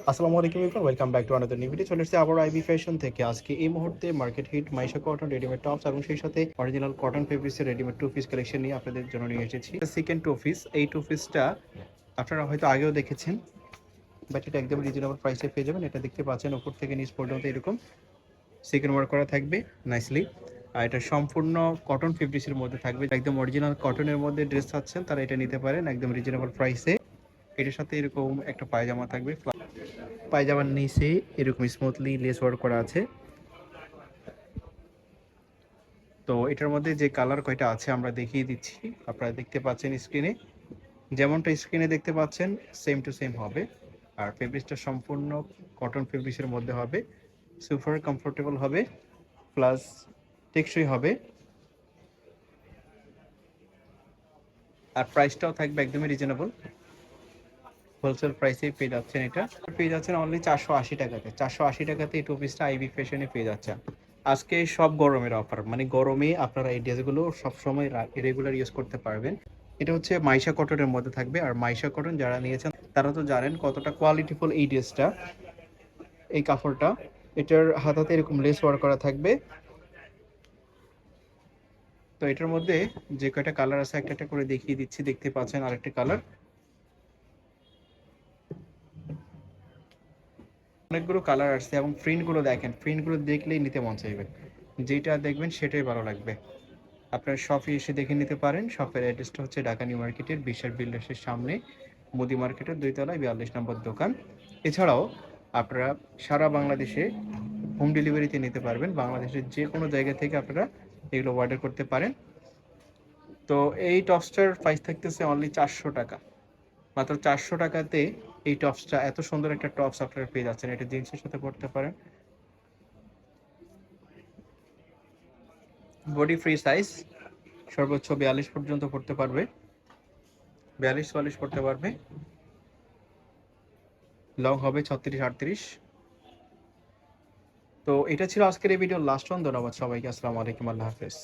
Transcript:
আসসালামু আলাইকুম everyone, welcome back to another new video. চলে এসেছে আবার আইবি ফ্যাশন থেকে। আজকে এই মুহূর্তে market hit Maisha cotton readymade tops এবং সেই সাথে অরিজিনাল কটন ফেব্রিক্সের রেডিমেড টু পিস কালেকশন নিয়ে আপনাদের জন্য নিয়ে এসেছি। সেকেন্ড টু পিস, এই টু পিসটা আপনারা হয়তো আগেও দেখেছেন, বাট এটা একদম রিজনেবল প্রাইসে পেয়ে যাবেন। এটা দেখতে পাচ্ছেন উপর থেকে নিচ পর্যন্ত এরকম সেকেন্ড ওয়ার্ক করা থাকবে নাইসলি। আর এটা সম্পূর্ণ কটন ফেব্রিক্সের মধ্যে থাকবে। একদম অরিজিনাল কটনের মধ্যে ড্রেস চাচ্ছেন তারা এটা নিতে পারেন একদম রিজনেবল প্রাইসে। এটার সাথে এরকম একটা পায়জামা থাকবে, পায়জামার নিচে এরকম স্মুথলি লেস ওয়ার্ক করা আছে। তো এটার মধ্যে যে কালার কয়টা আছে আমরা দেখিয়ে দিচ্ছি, আপনারা দেখতে পাচ্ছেন স্ক্রিনে। যেমনটা স্ক্রিনে দেখতে পাচ্ছেন সেম টু সেম হবে। আর ফেব্রিক্সটা সম্পূর্ণ কটন ফেব্রিক্সের মধ্যে হবে, সুপার কমফোর্টেবল হবে, প্লাস টেকসই হবে। আর প্রাইসটাও থাকবে একদমই রিজনেবল, হোলসেল প্রাইসেই পেয়ে যাচ্ছেন। এটা পেয়ে যাচ্ছেন অনলি 480 টাকাতে। 480 টাকাতে এই টু পিসটা আইবি ফ্যাশনে পেয়ে যাচ্ছেন। আজকে সব গরমের অফার, মানে গরমে আপনারা এই ড্রেসগুলো সবসময় রেগুলার ইউজ করতে পারবেন। এটা হচ্ছে মাইশা কটনের মধ্যে থাকবে। আর মাইশা কটন যারা নিয়েছেন তারা তো জানেন কতটা কোয়ালিটিফুল এই ড্রেসটা, এই কাপড়টা। এটার হাতাতে এরকম লেস ওয়ার্ক করা থাকবে। তো এটার মধ্যে যে কয়টা কালার আছে একটা একটা করে দেখিয়ে দিচ্ছি। দেখতে পাচ্ছেন আরেকটা কালার, অনেকগুলো কালার আসছে এবং প্রিন্টগুলো দেখেন, প্রিন্টগুলো দেখলেই নিতে মন চাইবে। যেটা দেখবেন সেটাই ভালো লাগবে। আপনার শপে এসে দেখে নিতে পারেন। শপের অ্যাড্রেসটা হচ্ছে ঢাকা নিউ মার্কেটের বিশাল বিল্ডার্সের সামনে, মুদি মার্কেটের 2 তলায় 42 নম্বর দোকান। এছাড়াও আপনারা সারা বাংলাদেশে হোম ডেলিভারিতে নিতে পারবেন। বাংলাদেশের যে কোনো জায়গা থেকে আপনারা এগুলো অর্ডার করতে পারেন। তো এই টপসটার প্রাইস থাকতেছে অনলি 400 টাকা। মাত্র 400 টাকাতে এই টপসটা, এত সুন্দর একটা টপস আপনারা পেয়ে যাচ্ছেন। এটা জিন্সের সাথে পরতে পারেন, বডি ফ্রি সাইজ, সর্বোচ্চ 42 পর্যন্ত পড়তে পারবে, 42-44 পড়তে পারবে, লং হবে 36-38। তো এটা ছিল আজকের এই ভিডিওর লাস্ট ওয়ান। ধন্যবাদ সবাইকে, আসসালামু আলাইকুম, আল্লাহ হাফেজ।